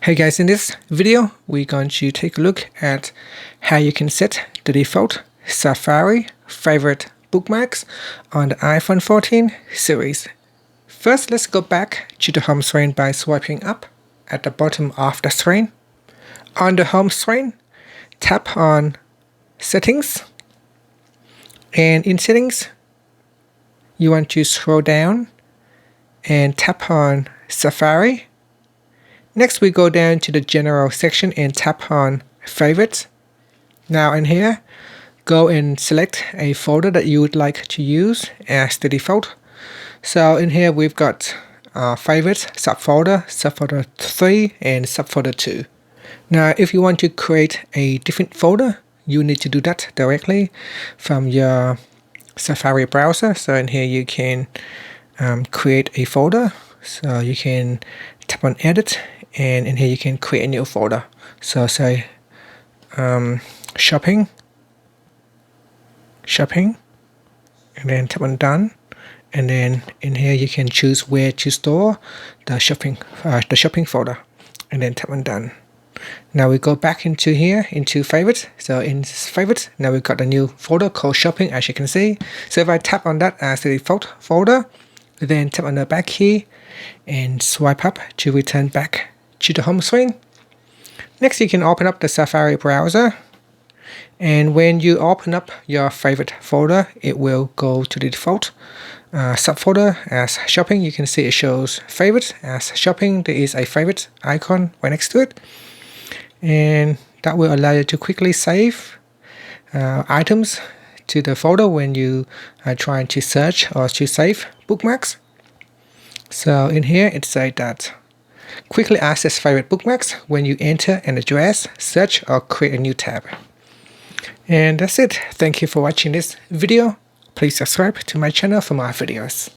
Hey guys, in this video we're going to take a look at how you can set the default Safari favorite bookmarks on the iPhone 14 series. First, let's go back to the home screen by swiping up at the bottom of the screen. On the home screen, tap on Settings, and in Settings you want to scroll down and tap on Safari. Next, we go down to the General section and tap on Favorites. Now in here, go and select a folder that you would like to use as the default. So in here we've got Favorites, subfolder, subfolder 3 and subfolder 2. Now if you want to create a different folder, you need to do that directly from your Safari browser. So in here you can create a folder. So you can tap on Edit, and in here you can create a new folder. So say shopping, and then tap on Done, and then in here you can choose where to store the shopping folder, and then tap on Done. Now we go back into here into Favorites. So in Favorites, now we've got a new folder called Shopping, as you can see. So if I tap on that as the default folder, then tap on the back key and swipe up to return back to the home screen. Next, you can open up the Safari browser, and when you open up your favorite folder, it will go to the default subfolder as Shopping. You can see it shows Favorites as Shopping. There is a favorite icon right next to it, and that will allow you to quickly save items to the folder when you are trying to search or to save bookmarks. So in here it says that quickly access favorite bookmarks when you enter an address, search, or create a new tab. And that's it. Thank you for watching this video. Please subscribe to my channel for more videos.